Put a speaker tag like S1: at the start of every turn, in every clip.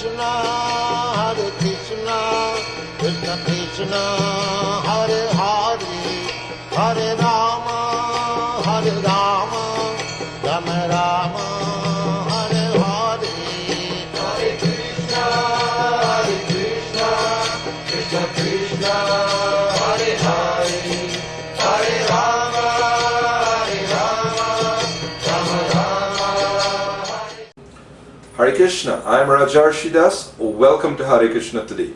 S1: Krishna, Krishna Krishna, Hare Hare, Hare Rama, Rama Rama, Hare Hare. Hare Krishna, Krishna Krishna, Hare Hare, Hare Rama, Rama Rama.
S2: Hare Krishna, I am Rajarsi Dasa. Welcome to Hare Krishna today.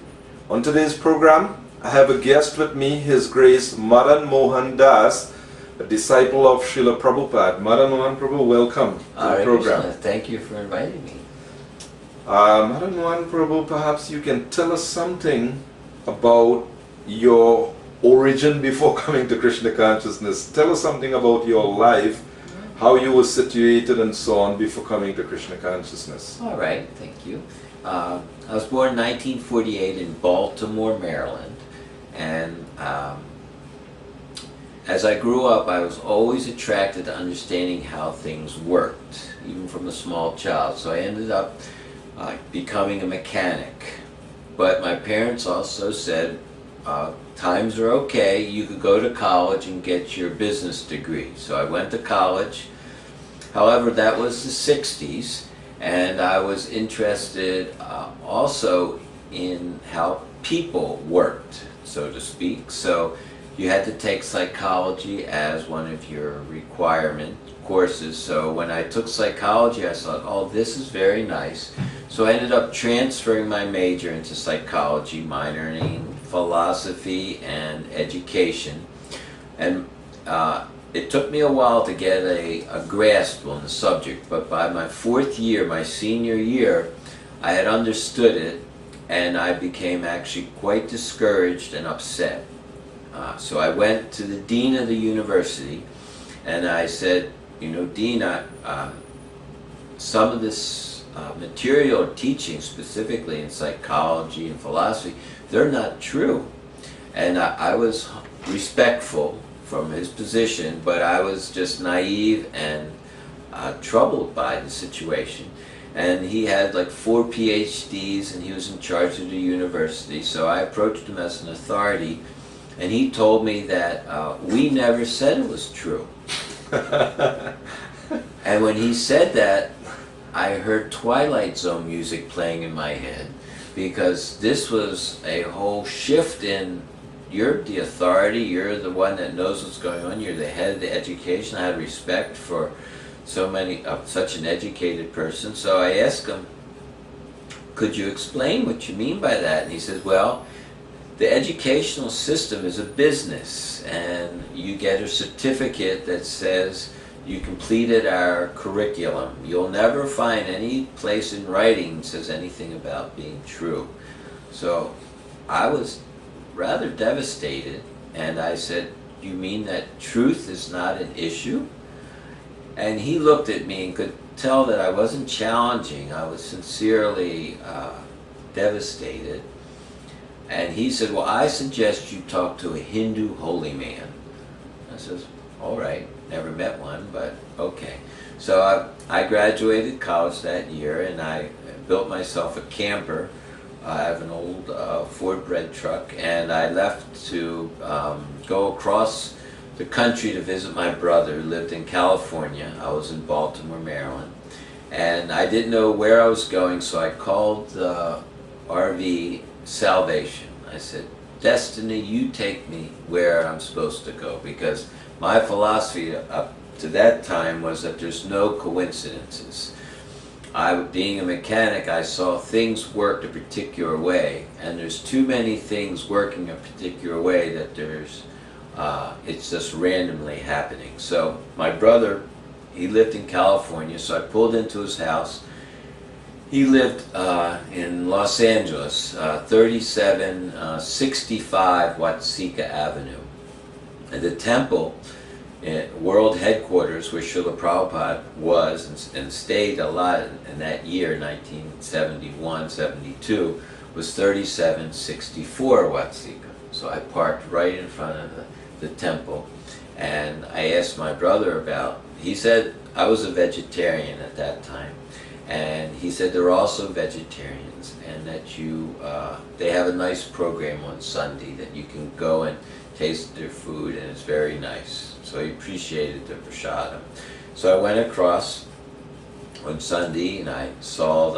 S2: On today's program, I have a guest with me, His Grace Madanmohan Das, a disciple of Srila Prabhupada. Madanmohan Prabhu, welcome to the program.
S3: Krishna, thank you for inviting me.
S2: Madanmohan Prabhu, perhaps you can tell us something about your origin before coming to Krishna consciousness. Tell us something about your life, how you were situated and so on before coming to Krishna consciousness.
S3: All right, thank you. I was born in 1948 in Baltimore, Maryland, and as I grew up, I was always attracted to understanding how things worked, even from a small child. So I ended up becoming a mechanic. But my parents also said, times are okay, you could go to college and get your business degree. So I went to college. However, that was the 60s, and I was interested also in how people worked, so to speak. So you had to take psychology as one of your requirement courses. So when I took psychology, I thought, oh, this is very nice. So I ended up transferring my major into psychology, minoring philosophy and education. And it took me a while to get a grasp on the subject, but by my fourth year, my senior year, I had understood it, and I became actually quite discouraged and upset. So I went to the dean of the university, and I said, you know, Dean, some of this material teaching, specifically in psychology and philosophy, they're not true. And I was respectful from his position, but I was just naive and troubled by the situation. And he had like 4 PhDs, and he was in charge of the university. So I approached him as an authority, and he told me that we never said it was true. And when he said that, I heard Twilight Zone music playing in my head, because this was a whole shift in, you're the authority, you're the one that knows what's going on, you're the head of the education. I had respect for such an educated person. So I asked him, could you explain what you mean by that? And he said, well, the educational system is a business, and you get a certificate that says you completed our curriculum. You'll never find any place in writing that says anything about being true. So I was rather devastated, and I said, you mean that truth is not an issue? And he looked at me and could tell that I wasn't challenging. I was sincerely devastated. And he said, well, I suggest you talk to a Hindu holy man. I says, all right, never met one, but okay. So I graduated college that year, and I built myself a camper. I have an old Ford bread truck, and I left to go across the country to visit my brother who lived in California. I was in Baltimore, Maryland, and I didn't know where I was going, so I called the RV Salvation. I said, Destiny, you take me where I'm supposed to go, because my philosophy up to that time was that there's no coincidences. Being a mechanic, I saw things worked a particular way, and there's too many things working a particular way that it's just randomly happening. So my brother, he lived in California, so I pulled into his house. He lived in Los Angeles, 3765 Watsika Avenue. And the temple, world headquarters, where Srila Prabhupada was and stayed a lot in that year, 1971-72, was 3764 Watsika. So I parked right in front of the temple, and I asked my brother about, he said I was a vegetarian at that time, And he said they're also vegetarians, and that they have a nice program on Sunday that you can go and taste their food, and it's very nice. So he appreciated the prasadam. So I went across on Sunday, and I saw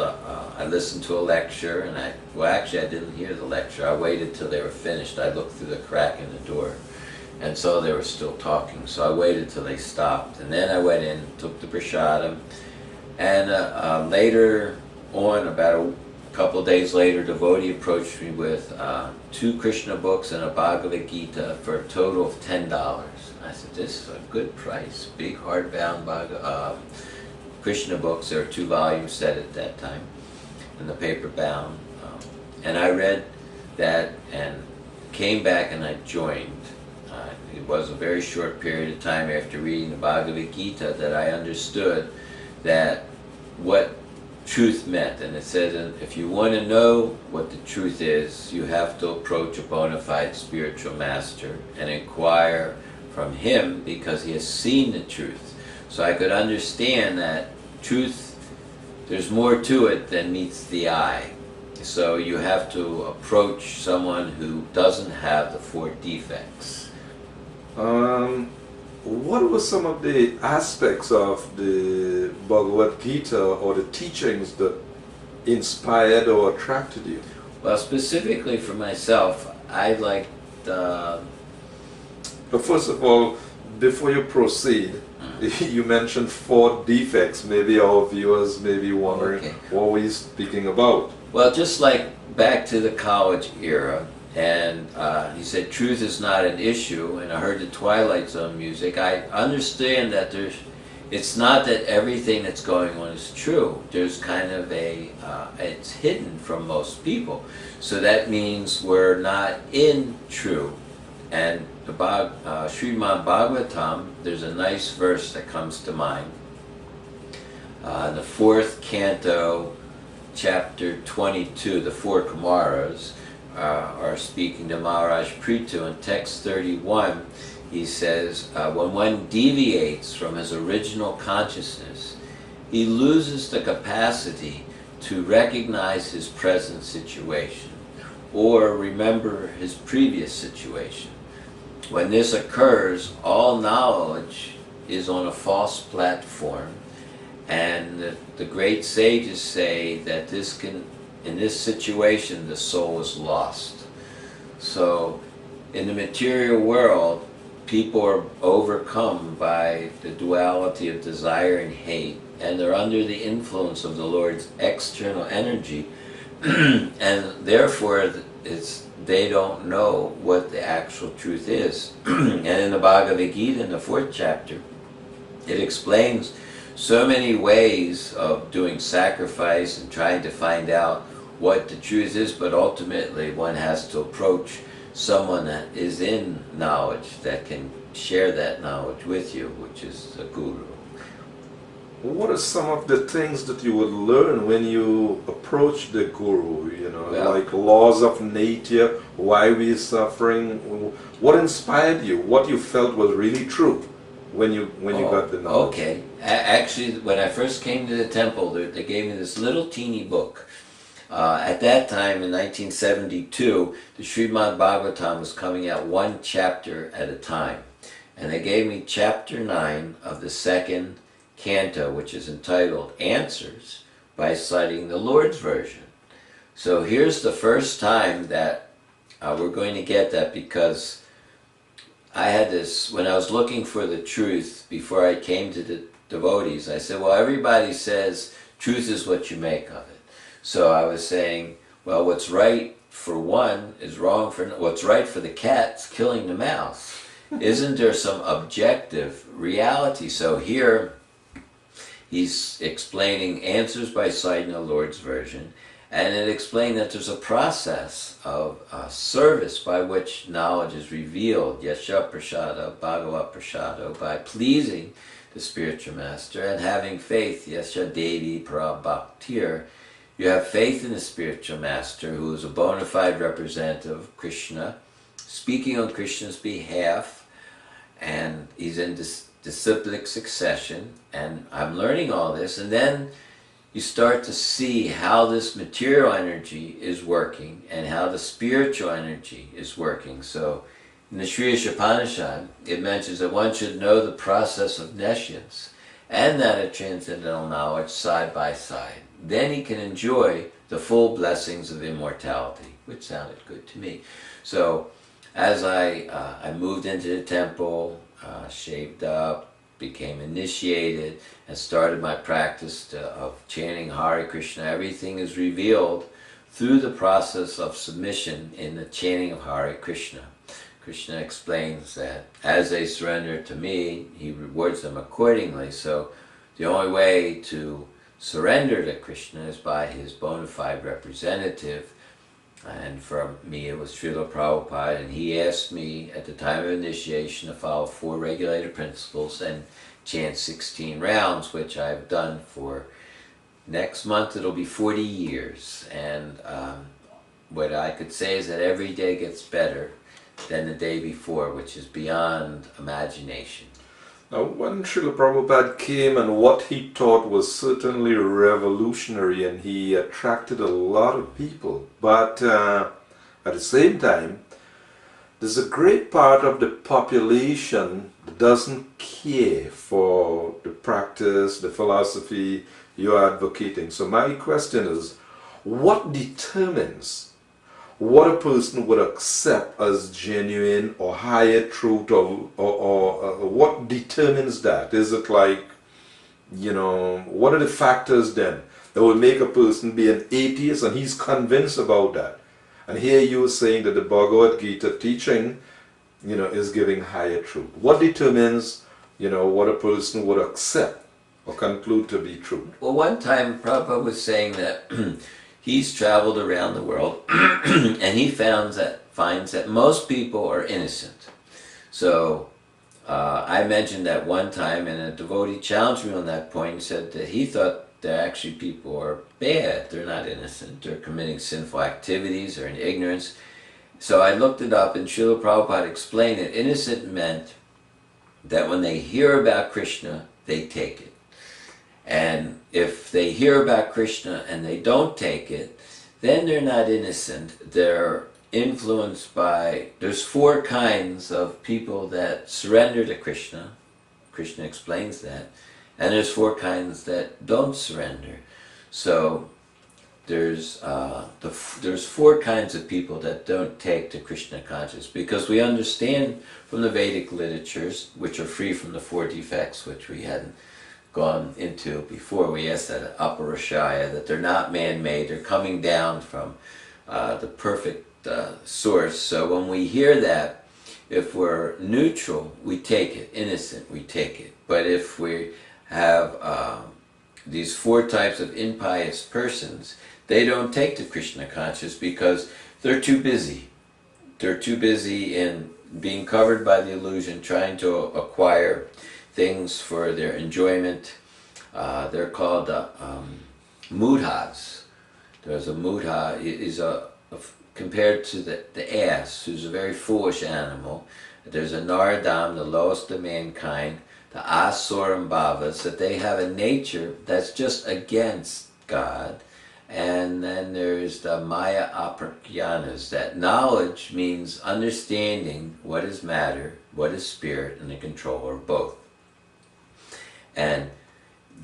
S3: I listened to a lecture, and actually I didn't hear the lecture. I waited till they were finished. I looked through the crack in the door, and so they were still talking. So I waited till they stopped, and then I went in, took the prasadam, and later on, about a couple of days later, devotee approached me with 2 Krishna books and a Bhagavad Gita for a total of $10. I said, this is a good price. Big hardbound Krishna books. There were 2 volumes set at that time, and the paper bound. And I read that and came back and I joined. It was a very short period of time after reading the Bhagavad Gita that I understood that what truth meant. And it said, if you want to know what the truth is, you have to approach a bona fide spiritual master and inquire from him, because he has seen the truth. So I could understand that truth, there's more to it than meets the eye. So you have to approach someone who doesn't have the 4 defects.
S2: What were some of the aspects of the Bhagavad Gita or the teachings that inspired or attracted you?
S3: Well, specifically for myself, I liked...
S2: But first of all, before you proceed, you mentioned 4 defects. Maybe our viewers may be wondering what we're speaking about.
S3: Well, just like back to the college era, and he said truth is not an issue, and I heard the Twilight Zone music. I understand that it's not that everything that's going on is true. There's kind of it's hidden from most people. So that means we're not in true. And the Srimad Bhagavatam, there's a nice verse that comes to mind. In the 4th canto, chapter 22, the 4 Kumaras are speaking to Maharaj Prithu. In text 31, he says, when one deviates from his original consciousness, he loses the capacity to recognize his present situation or remember his previous situation. When this occurs, all knowledge is on a false platform, and the great sages say that in this situation, the soul is lost. So, in the material world, people are overcome by the duality of desire and hate, and they're under the influence of the Lord's external energy, and therefore they don't know what the actual truth is. And in the Bhagavad Gita, in the 4th chapter, it explains so many ways of doing sacrifice and trying to find out what the truth is, but ultimately one has to approach someone that is in knowledge, that can share that knowledge with you, which is a guru.
S2: What are some of the things that you would learn when you approach the guru? Like laws of nature, why we're suffering. What inspired you? What you felt was really true when you got the knowledge?
S3: Okay. Actually, when I first came to the temple, they gave me this little teeny book. At that time, in 1972, the Srimad Bhagavatam was coming out 1 chapter at a time. And they gave me chapter 9 of the 2nd canto, which is entitled Answers by Citing the Lord's Version. So here's the first time that we're going to get that, because I had this, when I was looking for the truth before I came to the devotees, I said, well, everybody says truth is what you make of it. So I was saying, well, what's right for one is wrong for, what's right for the cat's killing the mouse. Isn't there some objective reality? So here he's explaining Answers by Citing the Lord's Version, and it explained that there's a process of service by which knowledge is revealed, Yasha Prasada, Bhagavat Prasada, by pleasing the spiritual master and having faith, Yasha Devi Prabhaktir. You have faith in the spiritual master, who is a bona fide representative of Krishna, speaking on Krishna's behalf, and he's in disciplic succession, and I'm learning all this, and then you start to see how this material energy is working and how the spiritual energy is working. So in the Sri Upanishad, it mentions that one should know the process of nescience and that of transcendental knowledge side by side. Then he can enjoy the full blessings of immortality, which sounded good to me. So as I moved into the temple, shaved up, became initiated, and started my practice of chanting Hare Krishna, everything is revealed through the process of submission in the chanting of Hare Krishna. Krishna explains that as they surrender to me, he rewards them accordingly. So the only way to surrender to Krishna is by his bona fide representative. And for me it was Srila Prabhupada, and he asked me at the time of initiation to follow 4 regulated principles and chant 16 rounds, which I've done for, next month it'll be 40 years. And what I could say is that every day gets better than the day before, which is beyond imagination.
S2: Now, when Srila Prabhupada came, and what he taught was certainly revolutionary, and he attracted a lot of people. But at the same time, there's a great part of the population that doesn't care for the practice, the philosophy you're advocating. So my question is, what determines what a person would accept as genuine or higher truth, or what determines that? Is it like, you know, what are the factors then that will make a person be an atheist and he's convinced about that? And here you're saying that the Bhagavad Gita teaching, you know, is giving higher truth. What determines, you know, what a person would accept or conclude to be true?
S3: Well, one time Prabhupada was saying that he's traveled around the world and he finds that most people are innocent. So I mentioned that one time, and a devotee challenged me on that point and said that he thought that actually people are bad. They're not innocent. They're committing sinful activities or in ignorance. So I looked it up, and Srila Prabhupada explained that innocent meant that when they hear about Krishna, they take it. And if they hear about Krishna and they don't take it, then they're not innocent. They're influenced by, there's 4 kinds of people that surrender to Krishna. Krishna explains that. And there's 4 kinds that don't surrender. So there's 4 kinds of people that don't take to Krishna consciousness, because we understand from the Vedic literatures, which are free from the 4 defects, which we hadn't gone into before. We asked that Aparashaya, that they're not man-made, they're coming down from the perfect source. So when we hear that, if we're neutral, we take it. Innocent, we take it. But if we have these 4 types of impious persons, they don't take to Krishna consciousness because they're too busy. They're too busy in being covered by the illusion, trying to acquire things for their enjoyment. They're called mudhas. There's a mudha, is compared to the ass, who's a very foolish animal. There's a naradam, the lowest of mankind, the asuram bhavas, that they have a nature that's just against God. And then there's the maya aprakyanas, that knowledge means understanding what is matter, what is spirit, and the control of both. And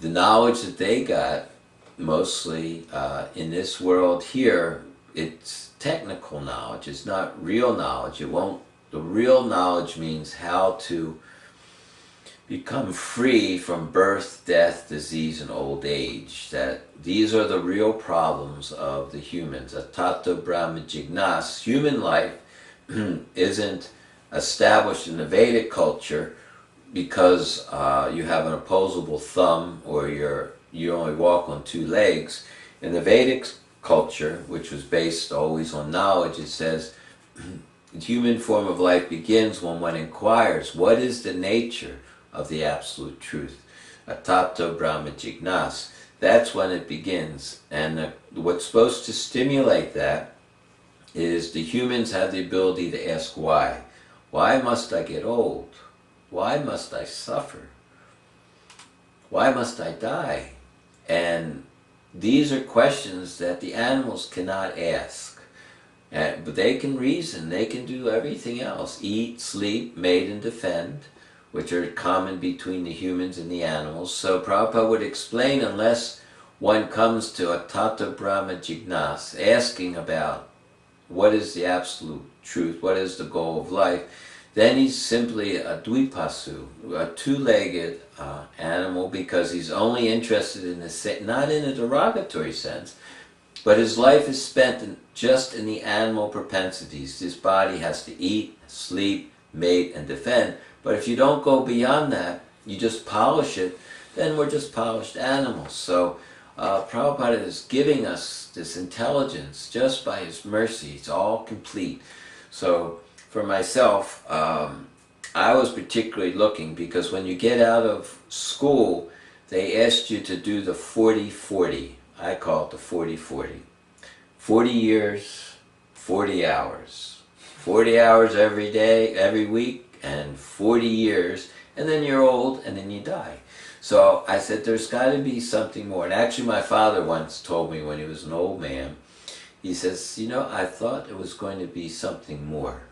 S3: the knowledge that they got, mostly in this world here, it's technical knowledge. It's not real knowledge. The real knowledge means how to become free from birth, death, disease, and old age. That these are the real problems of the humans. Atato Brahma Jignas. Human life isn't established in the Vedic culture because you have an opposable thumb, or you only walk on 2 legs. In the Vedic culture, which was based always on knowledge, it says the human form of life begins when one inquires, what is the nature of the absolute truth? Atato Brahma Jignas. That's when it begins. And what's supposed to stimulate that is the humans have the ability to ask why. Why must I get old? Why must I suffer? Why must I die? And these are questions that the animals cannot ask. But they can reason, they can do everything else. Eat, sleep, mate, and defend, which are common between the humans and the animals. So Prabhupada would explain, unless one comes to a Tata Brahma Jignas, asking about what is the absolute truth, what is the goal of life, then he's simply a Dvipasu, a two-legged animal, because he's only interested in the, not in a derogatory sense, but his life is spent just in the animal propensities. This body has to eat, sleep, mate, and defend. But if you don't go beyond that, you just polish it, then we're just polished animals. So Prabhupada is giving us this intelligence just by his mercy. It's all complete. So for myself, I was particularly looking, because when you get out of school, they asked you to do the 40-40. I call it the 40-40. 40 years, 40 hours. 40 hours every day, every week, and 40 years, and then you're old, and then you die. So I said, there's got to be something more. And actually my father once told me, when he was an old man, he says, you know, I thought it was going to be something more.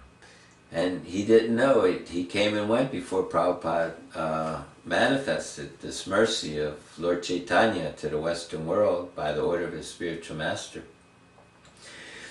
S3: And he didn't know it. He came and went before Prabhupada manifested this mercy of Lord Chaitanya to the Western world by the order of his spiritual master.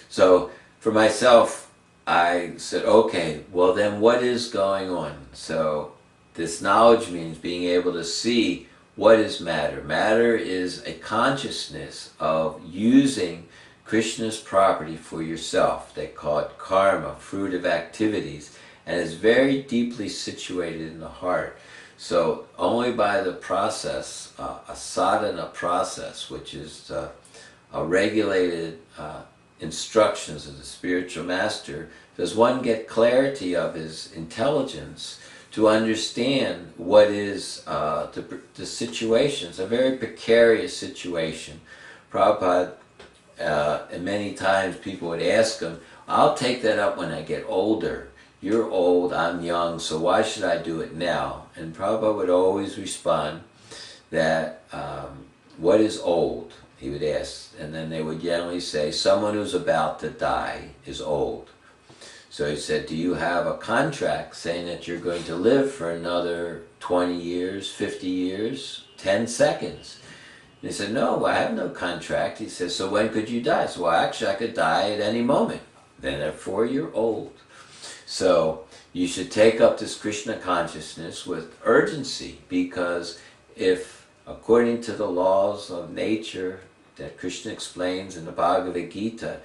S3: So for myself, I said, okay, well then what is going on? So this knowledge means being able to see what is matter. Matter is a consciousness of using Krishna's property for yourself. They call it karma, fruit of activities, and is very deeply situated in the heart. So only by the process, a sadhana process, which is a regulated instructions of the spiritual master, does one get clarity of his intelligence to understand what is the situation. It's a very precarious situation. Prabhupada, and many times people would ask him, I'll take that up when I get older. You're old, I'm young, so why should I do it now? And Prabhupada would always respond that, what is old? He would ask, and then they would generally say, someone who's about to die is old. So he said, do you have a contract saying that you're going to live for another 20 years, 50 years, 10 seconds? And he said, no, I have no contract. He says, so when could you die? So, well, actually, I could die at any moment. Then therefore, you're old. So you should take up this Krishna consciousness with urgency, because if, according to the laws of nature that Krishna explains in the Bhagavad Gita,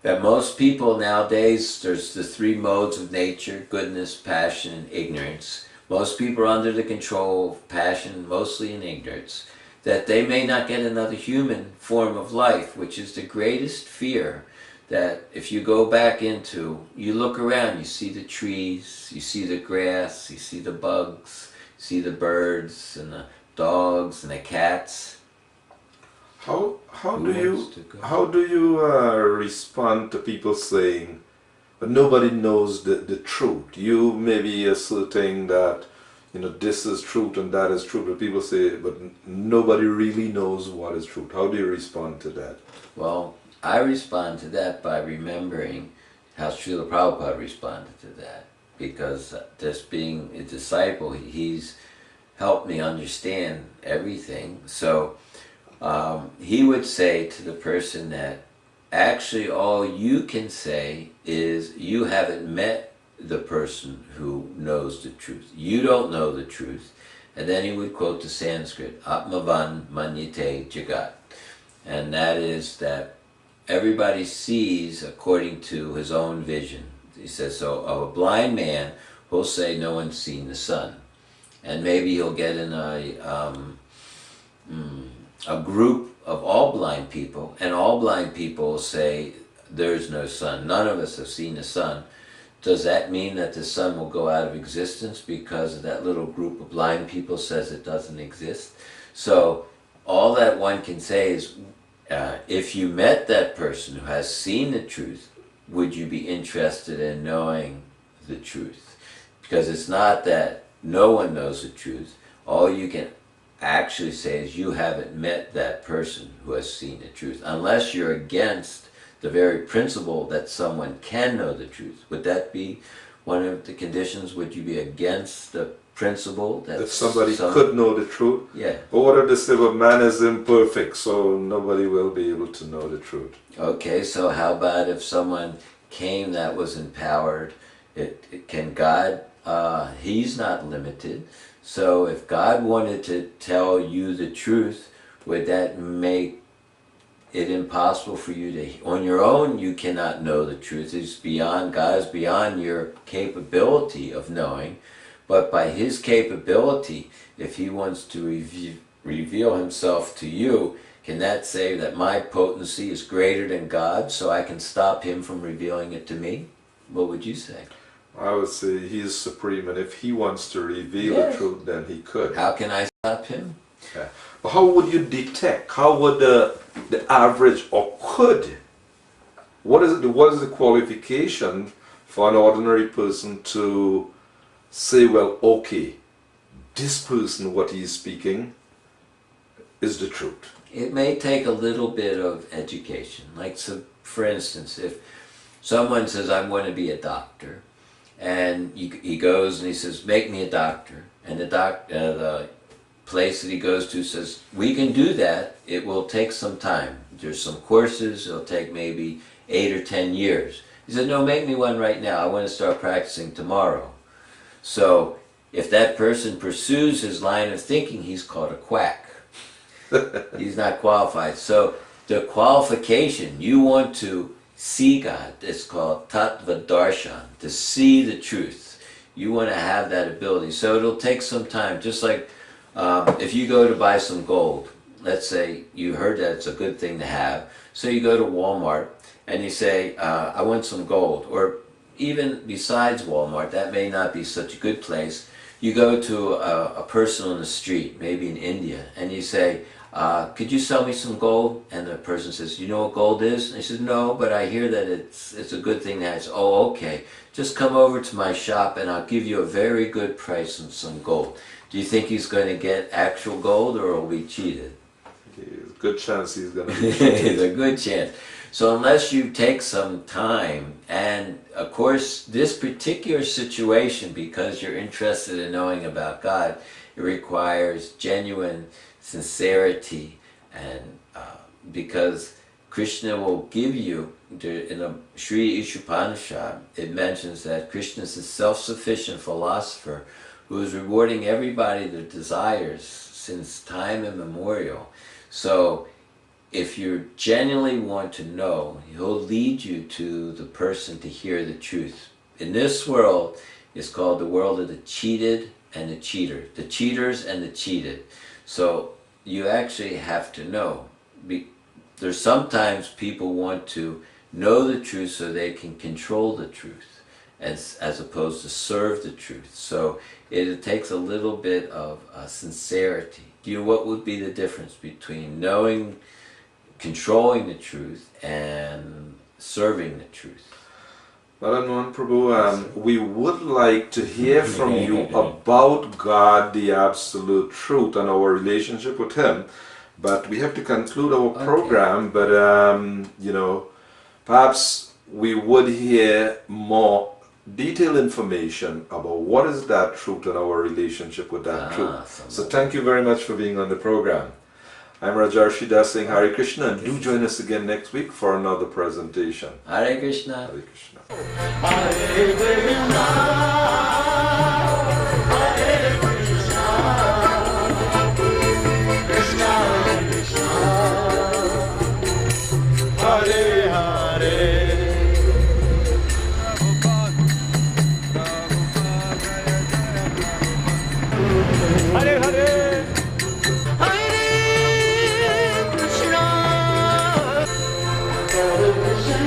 S3: that most people nowadays, there's the three modes of nature, goodness, passion, and ignorance. Most people are under the control of passion, mostly in ignorance, that they may not get another human form of life, which is the greatest fear. That if you go back into, you look around, you see the trees, you see the grass, you see the bugs, you see the birds and the dogs and the cats.
S2: How do you respond to people saying, but nobody knows the truth? You may be asserting that, you know, this is truth and that is truth, but people say, but nobody really knows what is truth. How do you respond to that?
S3: Well, I respond to that by remembering how Srila Prabhupada responded to that, because just being a disciple, he's helped me understand everything. So he would say to the person that actually all you can say is you haven't met the person who knows the truth. You don't know the truth. And then he would quote the Sanskrit, Atmavan Manyate Jagat. And that is that everybody sees according to his own vision. He says, so of a blind man, who'll say no one's seen the sun. And maybe he'll get in a group of all blind people, and all blind people will say, there's no sun. None of us have seen the sun. Does that mean that the sun will go out of existence because that little group of blind people says it doesn't exist? So all that one can say is, if you met that person who has seen the truth, would you be interested in knowing the truth? Because it's not that no one knows the truth. All you can actually say is you haven't met that person who has seen the truth, unless you're against the very principle that someone can know the truth. Would that be one of the conditions? Would you be against the principle that
S2: somebody could know the truth?
S3: Yeah.
S2: But what if they say, well, man is imperfect, so nobody will be able to know the truth?
S3: Okay, so how about if someone came that was empowered? Can God, he's not limited. So if God wanted to tell you the truth, would that make it impossible for you to, on your own, you cannot know the truth. It's beyond, God is beyond your capability of knowing. But by his capability, if he wants to reveal himself to you, can that say that my potency is greater than God, so I can stop him from revealing it to me? What would you say?
S2: I would say he is supreme, and if he wants to reveal
S3: Yes.
S2: the truth, then he could.
S3: How can I stop him?
S2: Yeah. But how would you detect? How would the average, or could, what is the qualification for an ordinary person to say, well, okay, this person, what he is speaking, is the truth?
S3: It may take a little bit of education. Like, so, for instance, if someone says, I want to be a doctor, and he goes and he says, make me a doctor, and the place that he goes to says, we can do that, it will take some time. There's some courses, it'll take maybe 8 or 10 years. He said, no, make me one right now, I want to start practicing tomorrow. So if that person pursues his line of thinking, he's called a quack. He's not qualified. So the qualification, you want to see God, it's called tattva darshan, to see the truth. You want to have that ability. So it'll take some time, just like if you go to buy some gold, let's say you heard that it's a good thing to have, so you go to Walmart and you say, I want some gold, or even besides Walmart, that may not be such a good place, you go to a person on the street, maybe in India, and you say, could you sell me some gold? And the person says, you know what gold is? And he says, no, but I hear that it's a good thing to have. Oh, okay, just come over to my shop and I'll give you a very good price on some gold. Do you think he's going to get actual gold, or will be cheated?
S2: There's a good chance he's going to be
S3: There's a good chance. So unless you take some time, and of course this particular situation, because you're interested in knowing about God, it requires genuine sincerity, and because Krishna will give you, in the Sri Ishopanishad, it mentions that Krishna is a self-sufficient philosopher who is rewarding everybody their desires since time immemorial. So if you genuinely want to know, he'll lead you to the person to hear the truth. In this world, it's called the world of the cheated and the cheater. The cheaters and the cheated. So you actually have to know. There's sometimes people want to know the truth so they can control the truth, as opposed to serve the truth. So it takes a little bit of sincerity. What would be the difference between knowing, controlling the truth, and serving the truth?
S2: Madanmohan Prabhu, we would like to hear from you about God, the absolute truth, and our relationship with Him. But we have to conclude our program. But perhaps we would hear more detailed information about what is that truth and our relationship with that truth. So thank you very much for being on the program. I'm Rajarsi Das saying Hare Krishna, and do join us again next week for another presentation.
S3: Hare Krishna.
S2: Hare Krishna.
S1: Hare Krishna, Hare Krishna, Krishna Krishna, Hare Hare. Hare Hare, Hare Krishna, Hare Krishna, Hare Krishna.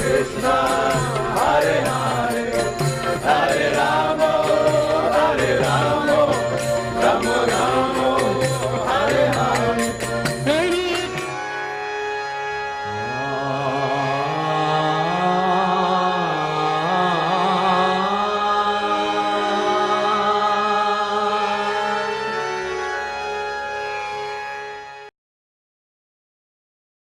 S1: Krishna,